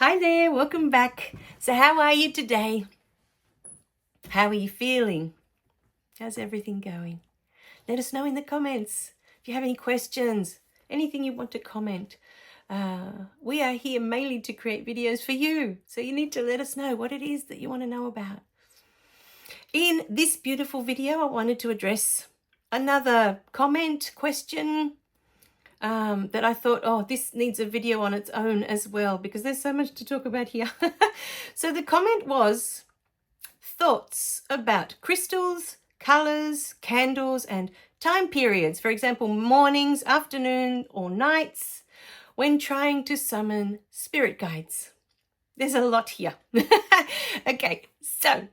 Hi there, welcome back. So how are you today? How are you feeling? How's everything going? Let us know in the comments. If you have any questions, anything you want to comment. We are here mainly to create videos for you. So you need to let us know what it is that you want to know about. In this beautiful video, I wanted to address another comment, question, that I thought, oh, this needs a video on its own as well, because there's so much to talk about here. So the comment was thoughts about crystals, colors, candles, and time periods. For example, mornings, afternoon, or nights when trying to summon spirit guides. There's a lot here. Okay, so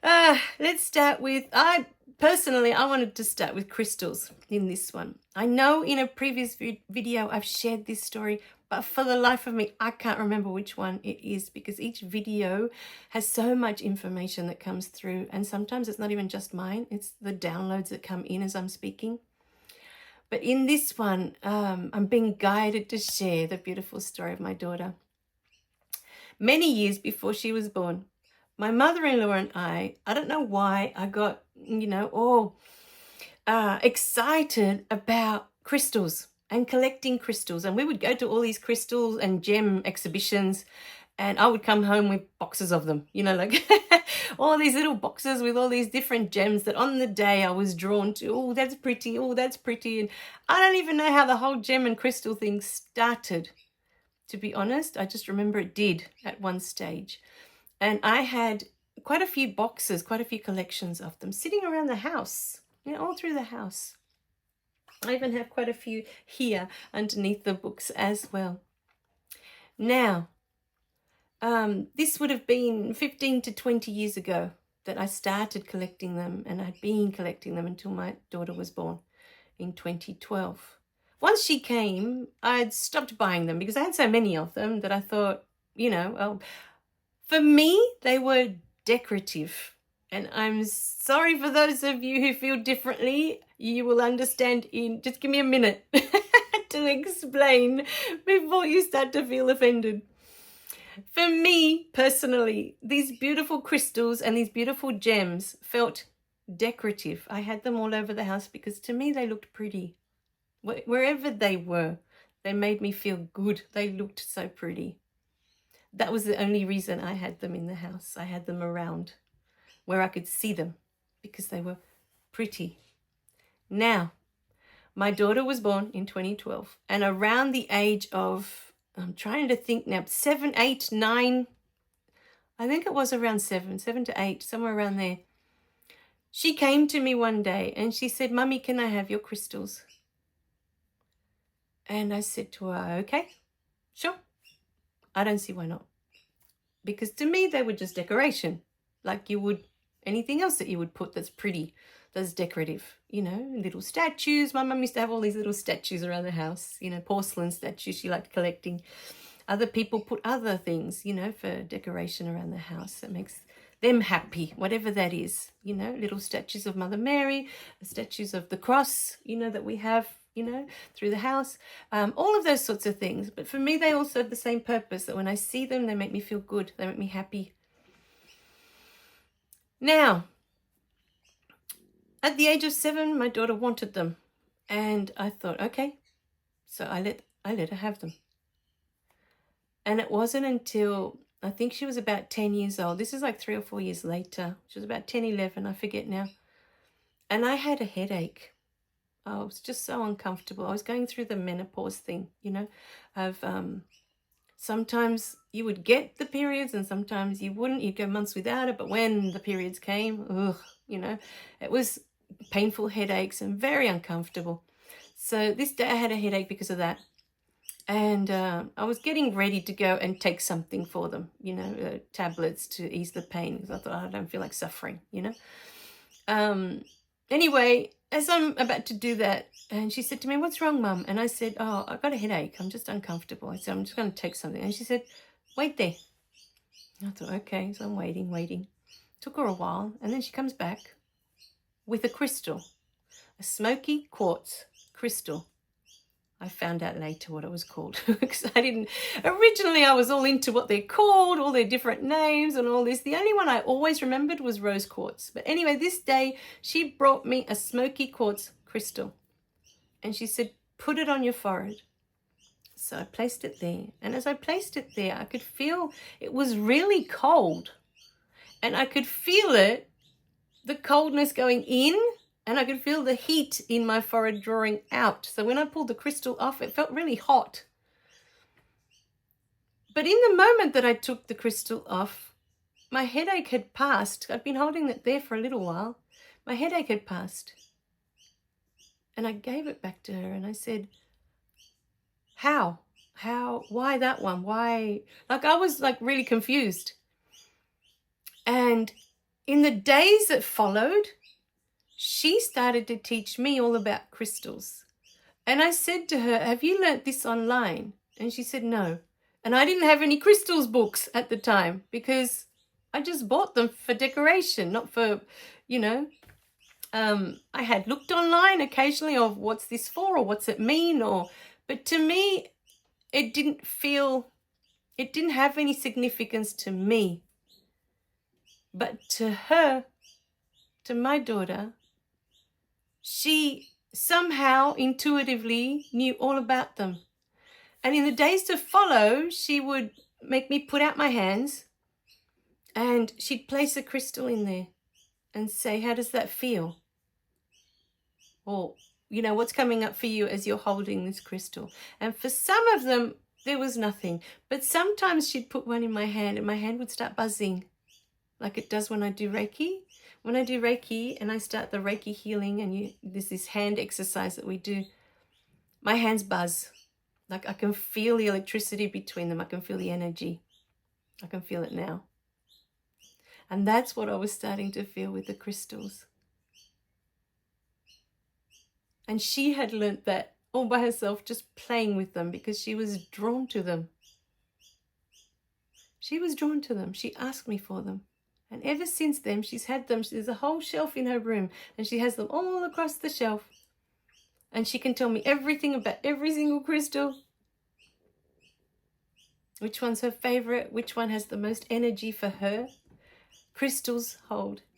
let's start with, I wanted to start with crystals in this one. I know in a previous video I've shared this story, but for the life of me, I can't remember which one it is, because each video has so much information that comes through, and sometimes it's not even just mine, it's the downloads that come in as I'm speaking. But in this one, I'm being guided to share the beautiful story of my daughter. Many years before she was born, my mother-in-law and I don't know why I got, all excited about crystals and collecting crystals. And we would go to all these crystals and gem exhibitions, and I would come home with boxes of them, like all these little boxes with all these different gems that on the day I was drawn to. Oh, that's pretty. Oh, that's pretty. And I don't even know how the whole gem and crystal thing started, to be honest. I just remember it did at one stage. And I had quite a few boxes, quite a few collections of them sitting around the house, all through the house. I even have quite a few here underneath the books as well. Now, this would have been 15 to 20 years ago that I started collecting them, and I'd been collecting them until my daughter was born in 2012. Once she came, I'd stopped buying them because I had so many of them that I thought, for me, they were decorative. And I'm sorry for those of you who feel differently. You will understand in just give me a minute to explain before you start to feel offended. For me, personally, these beautiful crystals and these beautiful gems felt decorative. I had them all over the house because to me they looked pretty. Wherever they were, they made me feel good. They looked so pretty. That was the only reason I had them in the house. I had them around where I could see them because they were pretty. Now, my daughter was born in 2012, and around the age of, I'm trying to think now, 7, 8, 9, I think it was around 7 to 8, somewhere around there. She came to me one day and she said, "Mummy, can I have your crystals?" And I said to her, "Okay, sure. I don't see why not." Because to me, they were just decoration, like you would anything else that you would put that's pretty, that's decorative, little statues. My mum used to have all these little statues around the house, porcelain statues she liked collecting. Other people put other things, for decoration around the house that makes them happy, whatever that is, little statues of Mother Mary, statues of the cross, that we have, through the house, all of those sorts of things. But for me, they all serve the same purpose, that when I see them, they make me feel good. They make me happy. Now, at the age of 7, my daughter wanted them. And I thought, okay. So I let her have them. And it wasn't until, I think she was about 10 years old. This is like 3 or 4 years later. She was about 10, 11, I forget now. And I had a headache. I was just so uncomfortable. I was going through the menopause thing, of sometimes you would get the periods and sometimes you wouldn't. You'd go months without it. But when the periods came, it was painful headaches and very uncomfortable. So this day I had a headache because of that. And I was getting ready to go and take something for them, tablets to ease the pain, because I thought, I don't feel like suffering, Anyway, as I'm about to do that, and she said to me, "What's wrong, Mum?" And I said, "Oh, I've got a headache. I'm just uncomfortable." I said, "I'm just going to take something." And she said, "Wait there." And I thought, okay, so I'm waiting. Took her a while, and then she comes back with a crystal, a smoky quartz crystal. I found out later what it was called because originally I was all into what they're called, all their different names and all this. The only one I always remembered was rose quartz. But anyway, this day she brought me a smoky quartz crystal and she said, put it on your forehead. So I placed it there. And as I placed it there, I could feel it was really cold. And I could feel it, the coldness going in, and I could feel the heat in my forehead drawing out. So when I pulled the crystal off, it felt really hot. But in the moment that I took the crystal off, my headache had passed. I'd been holding it there for a little while. My headache had passed. And I gave it back to her and I said, how, why that one? Why? Like I was like really confused. And in the days that followed, she started to teach me all about crystals. And I said to her, have you learnt this online? And she said, no. And I didn't have any crystals books at the time because I just bought them for decoration, not for, I had looked online occasionally of what's this for or what's it mean but to me, it didn't have any significance to me. But to her, to my daughter, she somehow intuitively knew all about them. And in the days to follow, she would make me put out my hands and she'd place a crystal in there and say, how does that feel? Or, what's coming up for you as you're holding this crystal? And for some of them, there was nothing. But sometimes she'd put one in my hand and my hand would start buzzing like it does when I do Reiki. When I do Reiki and I start the Reiki healing and there's this hand exercise that we do, my hands buzz. Like I can feel the electricity between them. I can feel the energy. I can feel it now. And that's what I was starting to feel with the crystals. And she had learnt that all by herself, just playing with them because she was drawn to them. She was drawn to them. She asked me for them. And ever since then, she's had them. There's a whole shelf in her room and she has them all across the shelf. And she can tell me everything about every single crystal. Which one's her favorite? Which one has the most energy for her? Crystals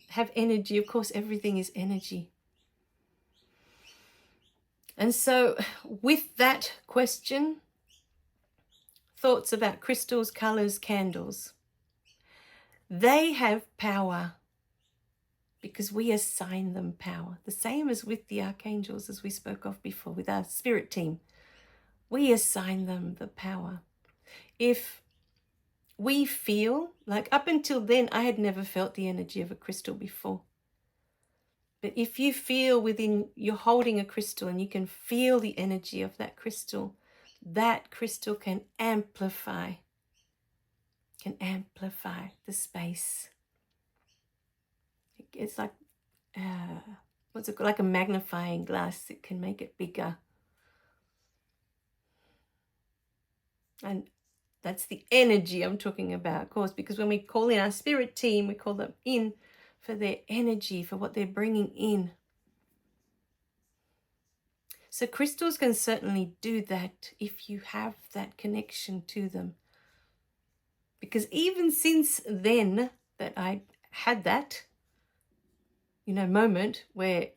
have energy. Of course, everything is energy. And so with that question, thoughts about crystals, colors, candles, they have power because we assign them power. The same as with the archangels, as we spoke of before, with our spirit team. We assign them the power. If we feel, like up until then, I had never felt the energy of a crystal before. But if you feel you're holding a crystal and you can feel the energy of that crystal can amplify the space. It's like, what's it called? Like a magnifying glass. It can make it bigger. And that's the energy I'm talking about, of course, because when we call in our spirit team, we call them in for their energy, for what they're bringing in. So crystals can certainly do that if you have that connection to them. Because even since then that I had that, moment where,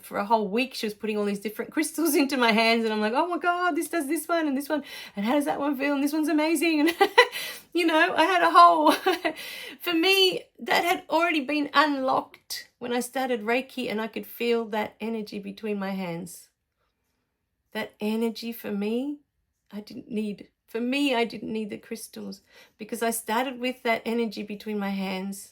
for a whole week she was putting all these different crystals into my hands and I'm like, oh my God, this does this one and this one. And how does that one feel? And this one's amazing. And, I had a whole, for me, that had already been unlocked when I started Reiki and I could feel that energy between my hands. That energy for me, I didn't need the crystals because I started with that energy between my hands.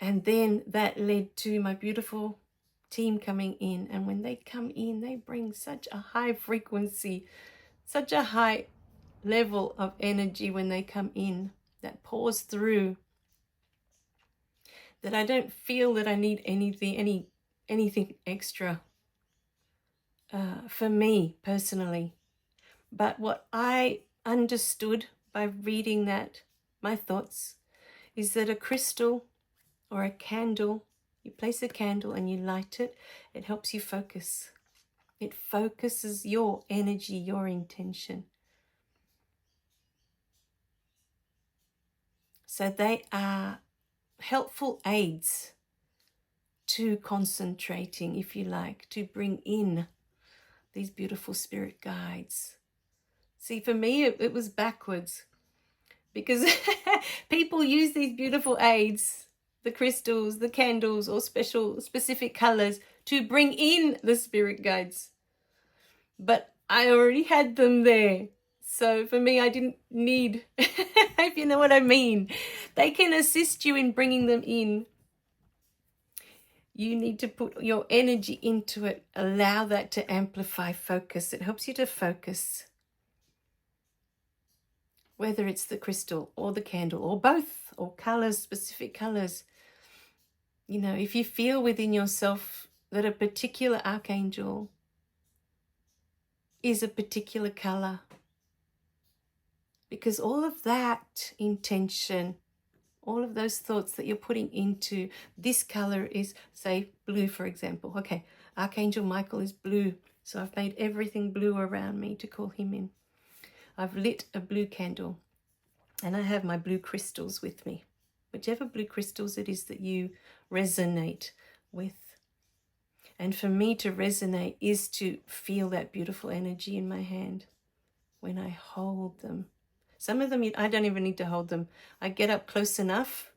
And then that led to my beautiful team coming in. And when they come in, they bring such a high frequency, such a high level of energy when they come in that pours through, that I don't feel that I need anything extra for me personally. But what I understood by reading that, my thoughts, is that a crystal or a candle, you place a candle and you light it, it helps you focus. It focuses your energy, your intention. So they are helpful aids to concentrating, if you like, to bring in these beautiful spirit guides. See, for me, it was backwards, because people use these beautiful aids, the crystals, the candles, or specific colors to bring in the spirit guides. But I already had them there. So for me, I didn't need, if you know what I mean. They can assist you in bringing them in. You need to put your energy into it. Allow that to amplify focus. It helps you to focus. Whether it's the crystal or the candle or both, or colors, specific colors. You know, if you feel within yourself that a particular archangel is a particular color, because all of that intention, all of those thoughts that you're putting into this color is, say, blue, for example. Okay, Archangel Michael is blue, so I've made everything blue around me to call him in. I've lit a blue candle, and I have my blue crystals with me, whichever blue crystals it is that you resonate with. And for me to resonate is to feel that beautiful energy in my hand when I hold them. Some of them, I don't even need to hold them. I get up close enough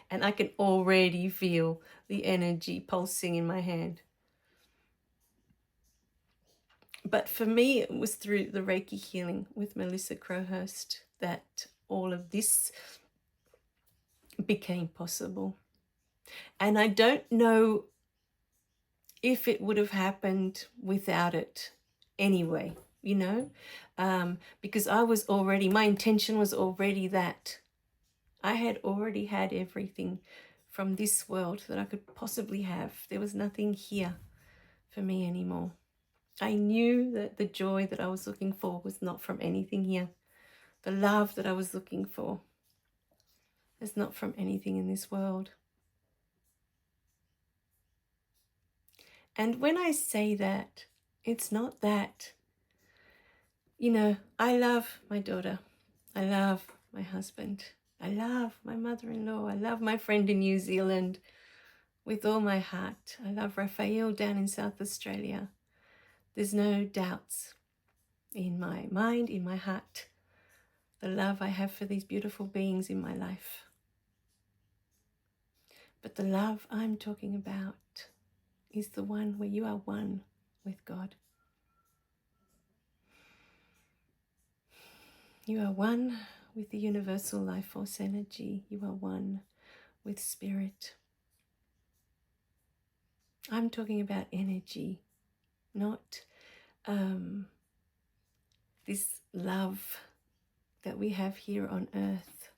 and I can already feel the energy pulsing in my hand. But for me, it was through the Reiki healing with Melissa Crowhurst that all of this became possible. And I don't know if it would have happened without it anyway, you know, because I was already, my intention was already that I had already had everything from this world that I could possibly have. There was nothing here for me anymore. I knew that the joy that I was looking for was not from anything here. The love that I was looking for is not from anything in this world. And when I say that, it's not that, you know, I love my daughter. I love my husband. I love my mother-in-law. I love my friend in New Zealand with all my heart. I love Raphael down in South Australia. There's no doubts in my mind, in my heart, the love I have for these beautiful beings in my life. But the love I'm talking about is the one where you are one with God. You are one with the universal life force energy. You are one with spirit. I'm talking about energy, not this love that we have here on earth.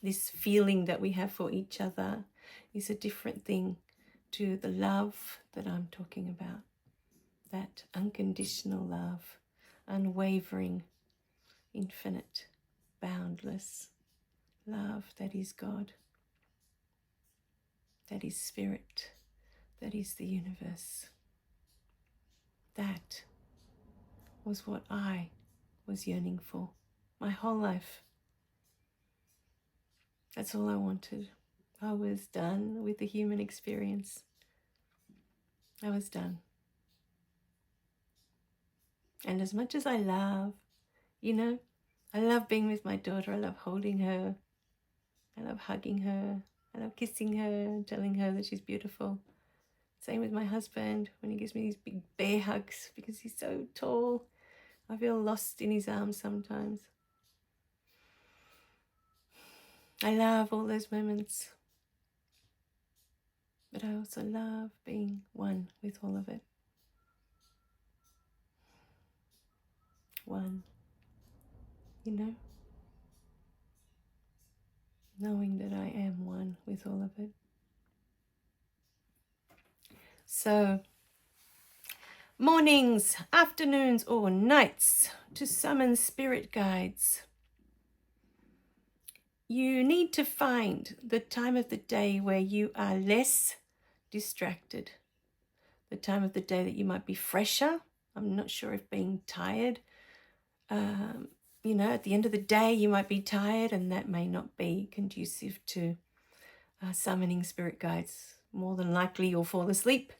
This feeling that we have for each other is a different thing to the love that I'm talking about. That unconditional love, unwavering, infinite, boundless love that is God, that is spirit, that is the universe. That was what I was yearning for my whole life. That's all I wanted. I was done with the human experience. I was done. And as much as I love, you know, I love being with my daughter. I love holding her. I love hugging her. I love kissing her and telling her that she's beautiful. Same with my husband when he gives me these big bear hugs because he's so tall. I feel lost in his arms sometimes. I love all those moments. But I also love being one with all of it. One, you know? Knowing that I am one with all of it. So, mornings, afternoons, or nights to summon spirit guides. You need to find the time of the day where you are less distracted, the time of the day that you might be fresher. I'm not sure if being tired, you know, at the end of the day, you might be tired, and that may not be conducive to summoning spirit guides. More than likely, you'll fall asleep,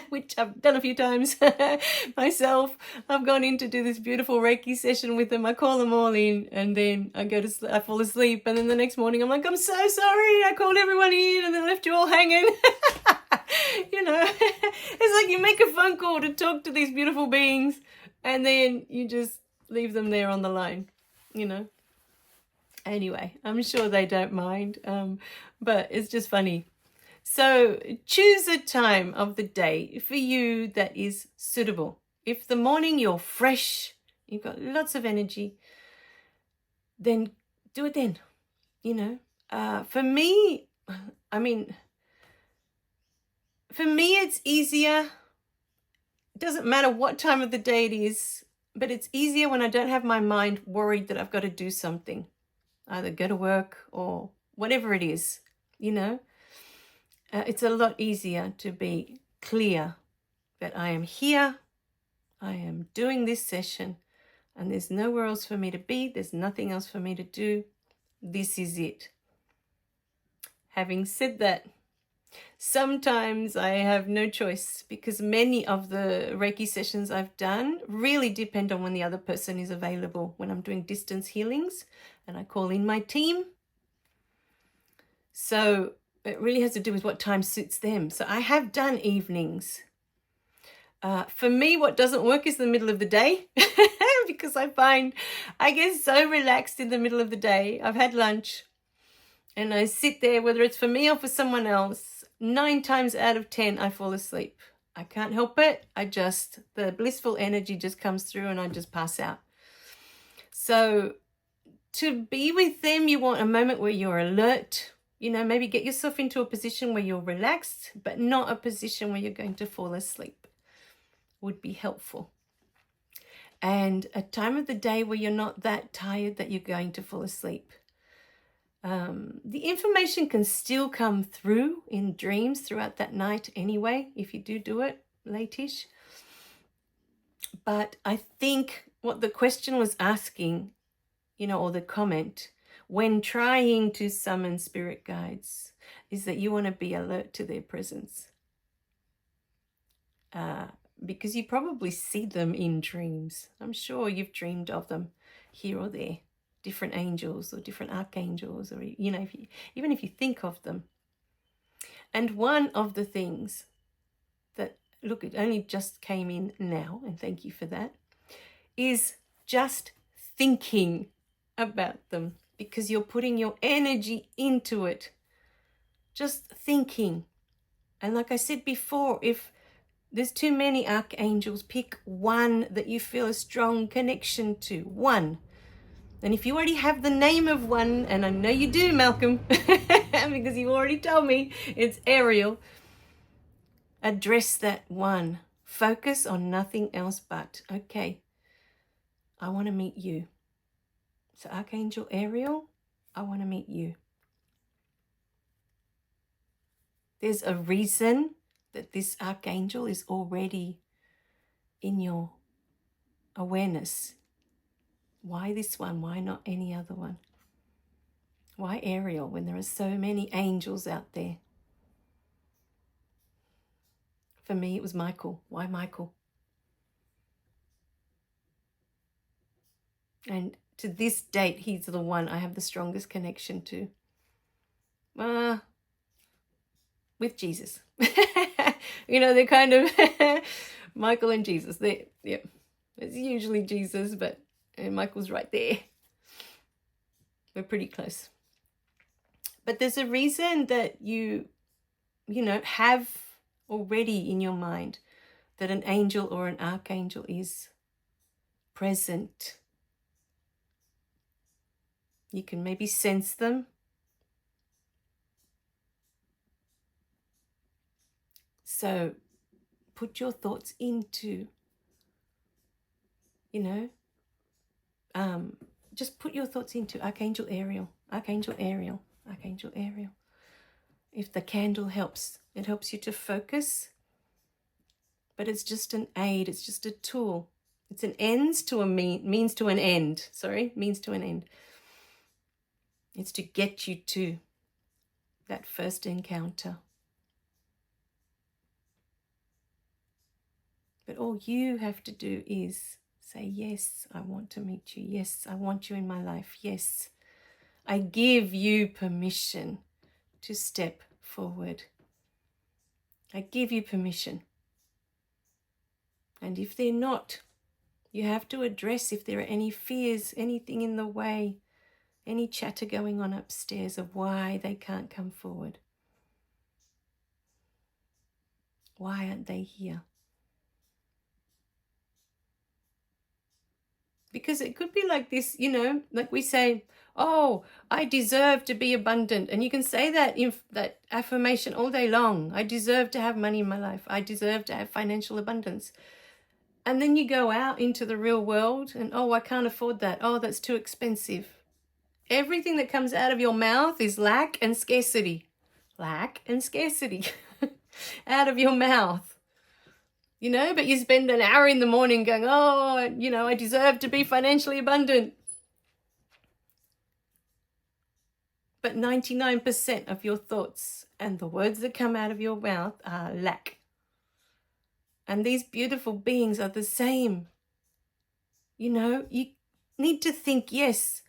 which I've done a few times myself. I've gone in to do this beautiful Reiki session with them. I call them all in, and then I fall asleep, and then the next morning I'm like, I'm so sorry, I called everyone in and then left you all hanging. You know, it's like you make a phone call to talk to these beautiful beings, and then you just leave them there on the line, you know. Anyway, I'm sure they don't mind, but it's just funny. So choose a time of the day for you that is suitable. If the morning you're fresh, you've got lots of energy, then do it then, you know. For me, it's easier. It doesn't matter what time of the day it is, but it's easier when I don't have my mind worried that I've got to do something, either go to work or whatever it is, you know. It's a lot easier to be clear that I am here, I am doing this session, and there's nowhere else for me to be, there's nothing else for me to do. This is it. Having said that, sometimes I have no choice, because many of the Reiki sessions I've done really depend on when the other person is available. When I'm doing distance healings and I call in my team. So it really has to do with what time suits them. So I have done evenings. For me, what doesn't work is the middle of the day because I get so relaxed in the middle of the day. I've had lunch and I sit there, whether it's for me or for someone else, 9 times out of 10, I fall asleep. I can't help it. The blissful energy just comes through and I just pass out. So to be with them, you want a moment where you're alert. You know, maybe get yourself into a position where you're relaxed, but not a position where you're going to fall asleep. Would be helpful. And a time of the day where you're not that tired that you're going to fall asleep. The information can still come through in dreams throughout that night anyway, if you do it late-ish. But I think what the question was asking, you know, or the comment, when trying to summon spirit guides, is that you want to be alert to their presence. Because you probably see them in dreams. I'm sure you've dreamed of them here or there, different angels or different archangels, or, you know, even if you think of them. And one of the things that, look, it only just came in now, and thank you for that, is just thinking about them, because you're putting your energy into it. Just thinking. And like I said before, if there's too many archangels, pick one that you feel a strong connection to. One. And if you already have the name of one, and I know you do, Malcolm, because you already told me, it's Ariel. Address that one. Focus on nothing else but, okay, I want to meet you. So Archangel Ariel, I want to meet you. There's a reason that this archangel is already in your awareness. Why this one? Why not any other one? Why Ariel when there are so many angels out there? For me, it was Michael. Why Michael? And to this date, he's the one I have the strongest connection to. With Jesus. You know, they're kind of Michael and Jesus. It's usually Jesus, but Michael's right there. We're pretty close. But there's a reason that you know, have already in your mind that an angel or an archangel is present. You can maybe sense them. So put your thoughts into, you know, just put your thoughts into Archangel Ariel, Archangel Ariel, Archangel Ariel. If the candle helps, it helps you to focus but it's just an aid. It's just a tool. It's an ends to a means to an end. Sorry, means to an end. It's to get you to that first encounter. But all you have to do is say, yes, I want to meet you. Yes, I want you in my life. Yes, I give you permission to step forward. I give you permission. And if they're not, you have to address if there are any fears, anything in the way, any chatter going on upstairs of why they can't come forward. Why aren't they here? Because it could be like this, like we say, oh, I deserve to be abundant. And you can say that in that affirmation all day long. I deserve to have money in my life. I deserve to have financial abundance. And then you go out into the real world and, oh, I can't afford that. Oh, that's too expensive. Everything that comes out of your mouth is lack and scarcity. Lack and scarcity out of your mouth. But you spend an hour in the morning going, oh, I deserve to be financially abundant. But 99% of your thoughts and the words that come out of your mouth are lack. And these beautiful beings are the same. You need to think, yes,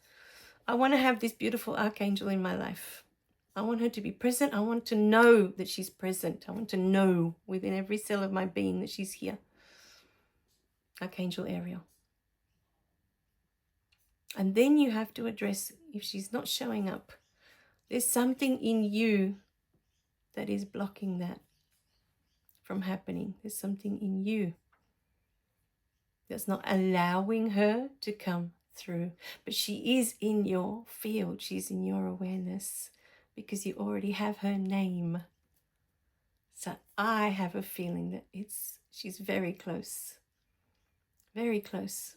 I want to have this beautiful archangel in my life. I want her to be present. I want to know that she's present. I want to know within every cell of my being that she's here. Archangel Ariel. And then you have to address if she's not showing up. There's something in you that is blocking that from happening. There's something in you that's not allowing her to come through. But she is in your field. She's in your awareness because you already have her name. So I have a feeling that she's very close. Very close.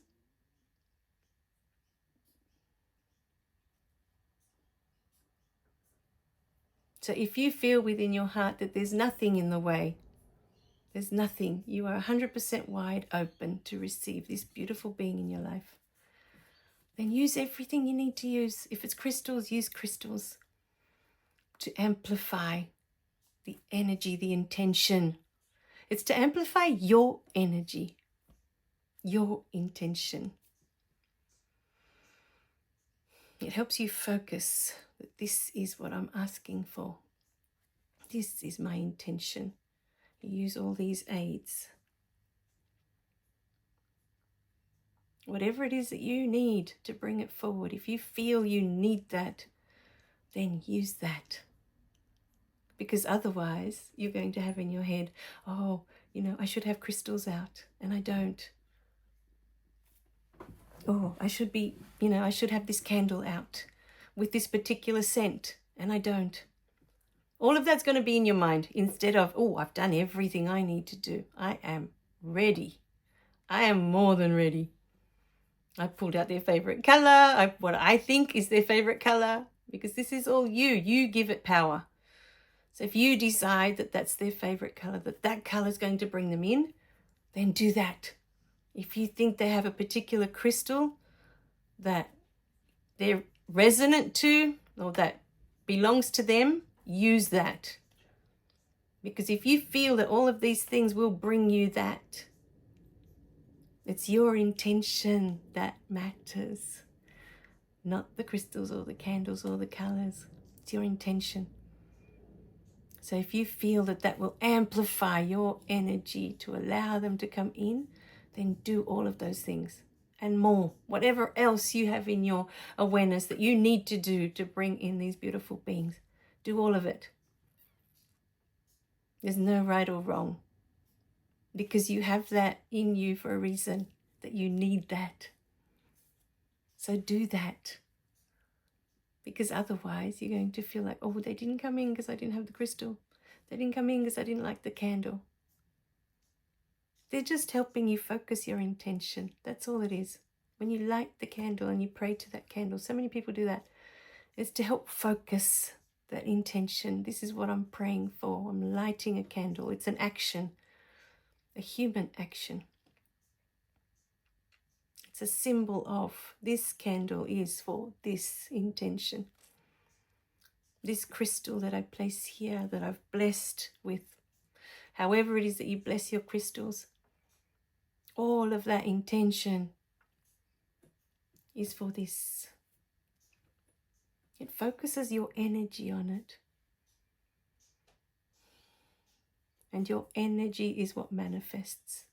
So if you feel within your heart that there's nothing in the way, there's nothing, you are 100% wide open to receive this beautiful being in your life, then use everything you need to use. If it's crystals, use crystals to amplify the energy, the intention. It's to amplify your energy, your intention. It helps you focus that this is what I'm asking for. This is my intention. You use all these aids. Whatever it is that you need to bring it forward, if you feel you need that, then use that. Because otherwise, you're going to have in your head, oh, I should have crystals out, and I don't. Oh, I should be, I should have this candle out with this particular scent, and I don't. All of that's going to be in your mind instead of, oh, I've done everything I need to do. I am ready. I am more than ready. I pulled out their favorite color, what I think is their favorite color, because this is all you. You give it power. So if you decide that that's their favorite color, that color is going to bring them in, then do that. If you think they have a particular crystal that they're resonant to or that belongs to them, use that. Because if you feel that all of these things will bring you that, it's your intention that matters, not the crystals or the candles or the colors. It's your intention. So if you feel that will amplify your energy to allow them to come in, then do all of those things and more. Whatever else you have in your awareness that you need to do to bring in these beautiful beings, do all of it. There's no right or wrong, because you have that in you for a reason, that you need that. So do that. Because otherwise you're going to feel like, oh, they didn't come in because I didn't have the crystal. They didn't come in because I didn't like the candle. They're just helping you focus your intention. That's all it is. When you light the candle and you pray to that candle, so many people do that. It's to help focus that intention. This is what I'm praying for. I'm lighting a candle. It's an action. a human action. It's a symbol of this candle is for this intention. This crystal that I place here, that I've blessed with, however it is that you bless your crystals, all of that intention is for this. It focuses your energy on it. And your energy is what manifests.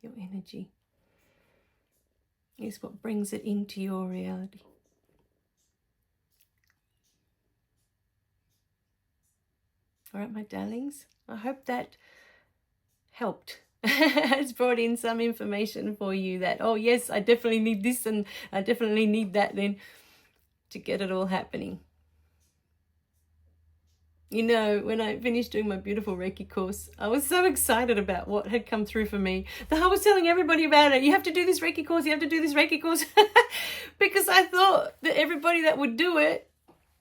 Your energy is what brings it into your reality. All right, my darlings, I hope that helped. It's brought in some information for you that, oh yes, I definitely need this and I definitely need that then to get it all happening. You know, when I finished doing my beautiful Reiki course, I was so excited about what had come through for me that I was telling everybody about it. You have to do this Reiki course, you have to do this Reiki course. Because I thought that everybody that would do it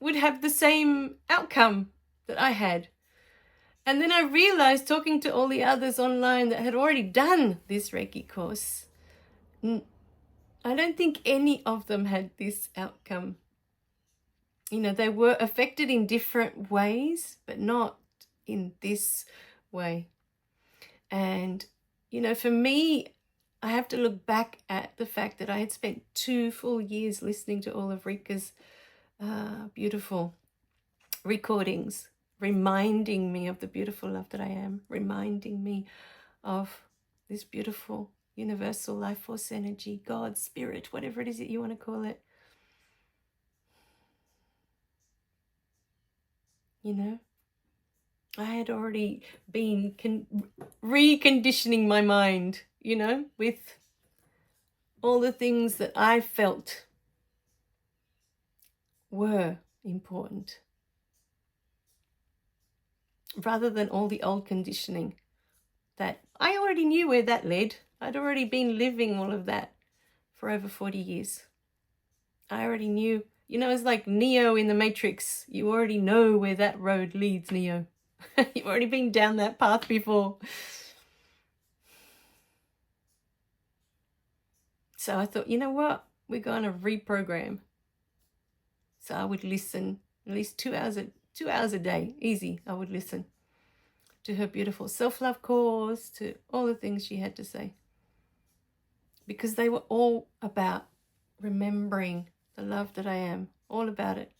would have the same outcome that I had. And then I realized, talking to all the others online that had already done this Reiki course, I don't think any of them had this outcome. You know, they were affected in different ways, but not in this way. And, you know, for me, I have to look back at the fact that I had spent 2 full years listening to all of Rika's beautiful recordings, reminding me of the beautiful love that I am, reminding me of this beautiful universal life force energy, God, spirit, whatever it is that you want to call it. You know, I had already been reconditioning my mind, you know, with all the things that I felt were important, rather than all the old conditioning that I already knew where that led. I'd already been living all of that for over 40 years. I already knew. You know, it's like Neo in the Matrix. You already know where that road leads, Neo. You've already been down that path before. So I thought, you know what? We're going to reprogram. So I would listen at least 2 hours a day. Easy, I would listen to her beautiful self-love course, to all the things she had to say. Because they were all about remembering the love that I am, all about it,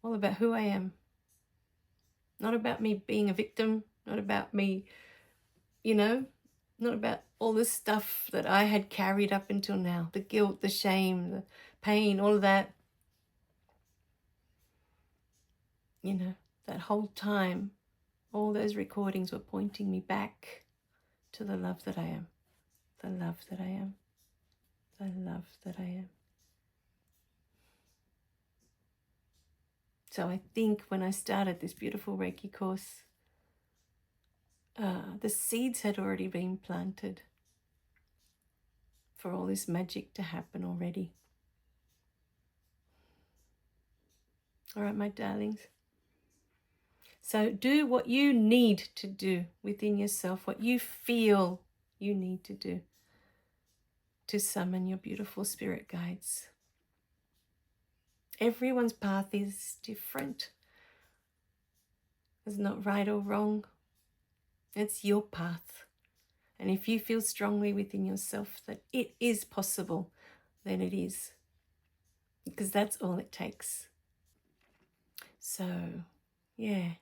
all about who I am. Not about me being a victim, not about me, you know, not about all this stuff that I had carried up until now, the guilt, the shame, the pain, all of that. You know, that whole time, all those recordings were pointing me back to the love that I am, the love that I am, the love that I am. So I think when I started this beautiful Reiki course, the seeds had already been planted for all this magic to happen already. All right, my darlings. So do what you need to do within yourself, what you feel you need to do to summon your beautiful spirit guides. Everyone's path is different. It's not right or wrong. It's your path. And if you feel strongly within yourself that it is possible, then it is. Because that's all it takes. So, yeah.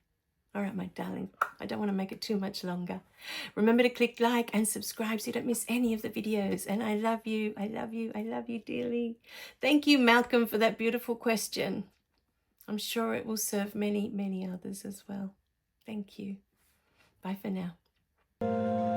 All right, my darling, I don't want to make it too much longer. Remember to click like and subscribe so you don't miss any of the videos. And I love you. I love you. I love you dearly. Thank you, Malcolm, for that beautiful question. I'm sure it will serve many, many others as well. Thank you. Bye for now.